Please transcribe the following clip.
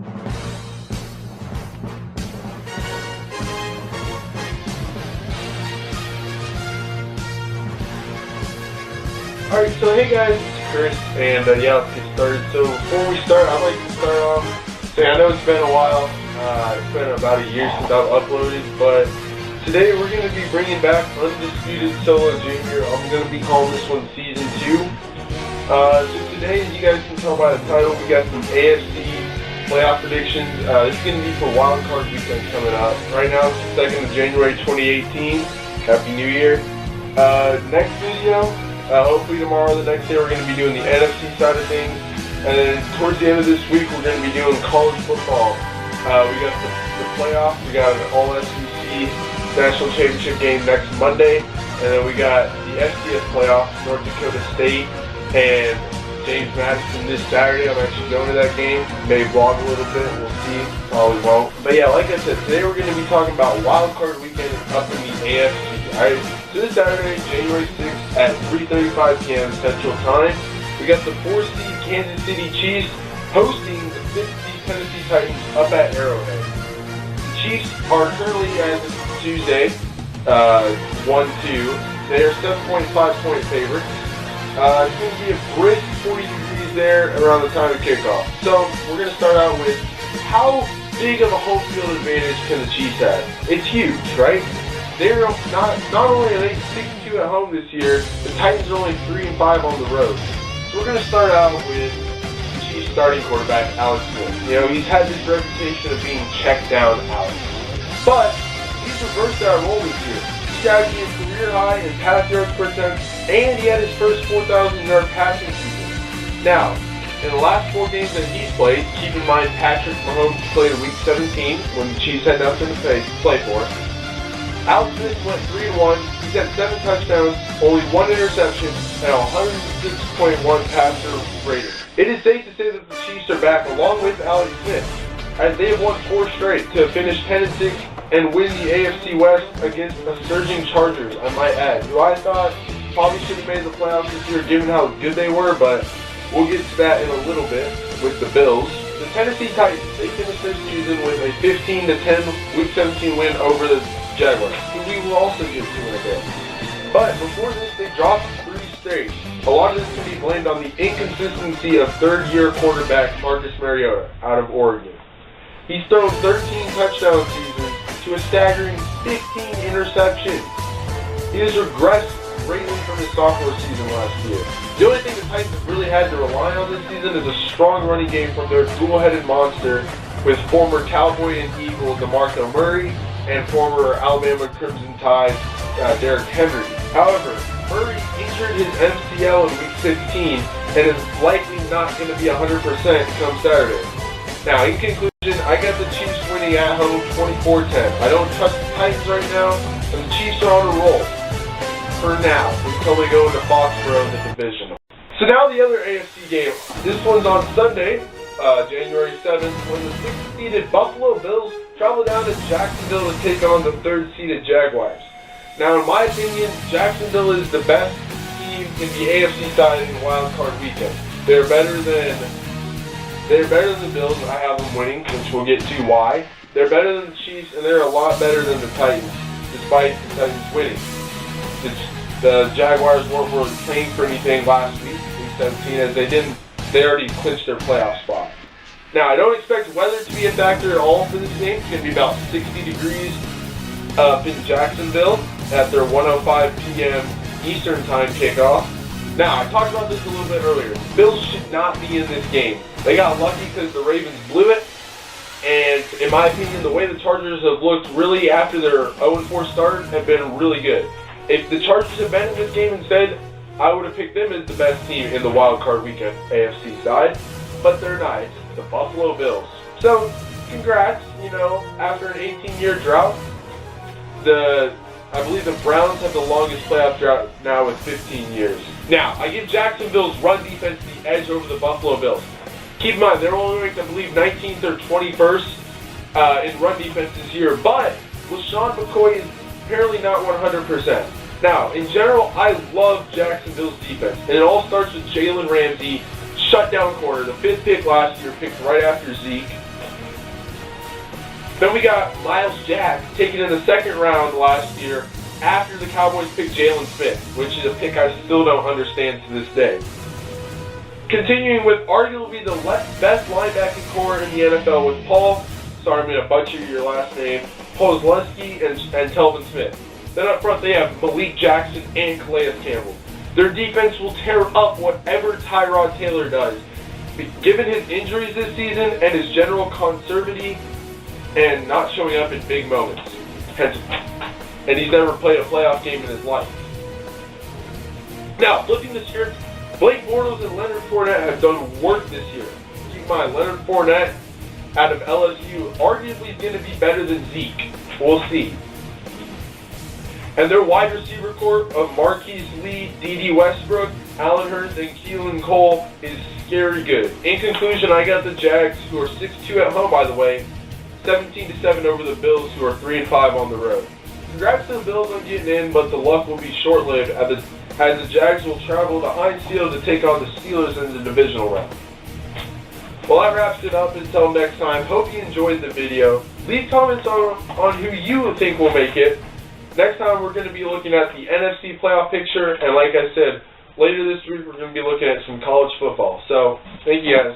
Alright, so hey guys, it's Chris, and yeah, let's get started. So before we start, I'd like to start off saying I know it's been a while, it's been about a year since I've uploaded, but today we're going to be bringing back Undisputed Solo Junior. I'm going to be calling this one Season 2. So today, as you guys can tell by the title, we got some AFC playoff predictions. This is going to be for Wild Card Weekend coming up. Right now, it's the 2nd of January 2018. Happy New Year. Next video, hopefully tomorrow, the next day, we're going to be doing the NFC side of things. And then towards the end of this week, we're going to be doing college football. We got the playoffs. We got an All-SEC National Championship game next Monday. And then we got the FCS playoffs, North Dakota State and James Madison this Saturday. I'm actually going to that game. May vlog a little bit. We'll see. Probably won't. But yeah, like I said, today we're going to be talking about Wild Card Weekend up in the AFC. Alright, so this Saturday, January 6th at 3:35 p.m. Central Time, we got the 4-seed Kansas City Chiefs hosting the 5th-seed Tennessee Titans up at Arrowhead. The Chiefs are currently, as of Tuesday, 1-2. They are 7.5-point favorites. It's going to be a brisk 40 degrees there around the time of kickoff. So we're going to start out with how big of a home field advantage can the Chiefs have? It's huge, right? They're not only are they 6-2 at home this year, the Titans are only 3-5 on the road. So we're going to start out with the Chiefs starting quarterback, Alex Smith. You know, he's had this reputation of being checked down Alex. But he's reversed that role this year. He's averaging a career high in pass yards per attempt, and he had his first 4,000-yard passing season. Now, in the last 4 games that he's played, keep in mind Patrick Mahomes played in Week 17 when the Chiefs had nothing to play for. Alex Smith went 3-1. He's had 7 touchdowns, only 1 interception, and a 106.1 passer rating. It is safe to say that the Chiefs are back along with Alex Smith, as they have won 4 straight to finish 10-6 and win the AFC West against a surging Chargers, I might add, who I thought probably should have made the playoffs this year given how good they were, but we'll get to that in a little bit with the Bills. The Tennessee Titans, they finished their season with a 15-10 Week 17 win over the Jaguars, who we will also get to in a bit. But before this, they dropped 3 straight. A lot of this can be blamed on the inconsistency of third-year quarterback Marcus Mariota out of Oregon. He's thrown 13 touchdown seasons to a staggering 15 interceptions. He has regressed greatly from his sophomore season last year. The only thing the Titans really had to rely on this season is a strong running game from their dual-headed monster with former Cowboy and Eagle DeMarco Murray and former Alabama Crimson Tide Derrick Henry. However, Murray injured his MCL in Week 16 and is likely not going to be 100% come Saturday. Now, in conclusion, I got the Chiefs winning at home 24-10. I don't trust the Titans right now, and the Chiefs are on a roll for now until they go into Foxborough in the divisional. So now the other AFC game. This one's on Sunday, January 7th, when the 6th-seeded Buffalo Bills travel down to Jacksonville to take on the 3rd-seeded Jaguars. Now, in my opinion, Jacksonville is the best team in the AFC side in Wild Card Weekend. They're better than the Bills. I have them winning, which we'll get to why. They're better than the Chiefs, and they're a lot better than the Titans, despite the Titans winning. The Jaguars weren't really playing for anything last week, Week 17, as they already clinched their playoff spot. Now, I don't expect weather to be a factor at all for this game. It's going to be about 60 degrees up in Jacksonville at their 1:05 p.m. Eastern Time kickoff. Now, I talked about this a little bit earlier. The Bills should not be in this game. They got lucky because the Ravens blew it, and in my opinion, the way the Chargers have looked really after their 0-4 start have been really good. If the Chargers had been in this game instead, I would have picked them as the best team in the Wild Card Weekend AFC side, but they're not. It's the Buffalo Bills. So, congrats, after an 18-year drought, I believe the Browns have the longest playoff drought now with 15 years. Now, I give Jacksonville's run defense the edge over the Buffalo Bills. Keep in mind, they're only ranked, I believe, 19th or 21st in run defense this year, but LaShawn McCoy is apparently not 100%. Now, in general, I love Jacksonville's defense, and it all starts with Jalen Ramsey, shutdown corner, the 5th pick last year, picked right after Zeke. Then we got Miles Jack, taken in the second round last year after the Cowboys picked Jalen Smith, which is a pick I still don't understand to this day. Continuing with arguably the best linebacking core in the NFL with Paul, sorry I'm going to butcher your last name, Paul Zaleski and Telvin Smith. Then up front they have Malik Jackson and Calais Campbell. Their defense will tear up whatever Tyrod Taylor does. Given his injuries this season and his general conservative and not showing up in big moments. And he's never played a playoff game in his life. Now, flipping the script, Blake Bortles and Leonard Fournette have done work this year. Keep in mind, Leonard Fournette out of LSU arguably is going to be better than Zeke. We'll see. And their wide receiver corps of Marquise Lee, D.D. Westbrook, Allen Hurns, and Keelan Cole is scary good. In conclusion, I got the Jags, who are 6-2 at home, by the way, 17-7 over the Bills, who are 3-5 on the road. Congrats to the Bills on getting in, but the luck will be short-lived as the Jags will travel to Heinz Field to take on the Steelers in the divisional round. Well, that wraps it up. Until next time, hope you enjoyed the video. Leave comments on who you think will make it. Next time, we're going to be looking at the NFC playoff picture, and like I said, later this week, we're going to be looking at some college football. So, thank you guys.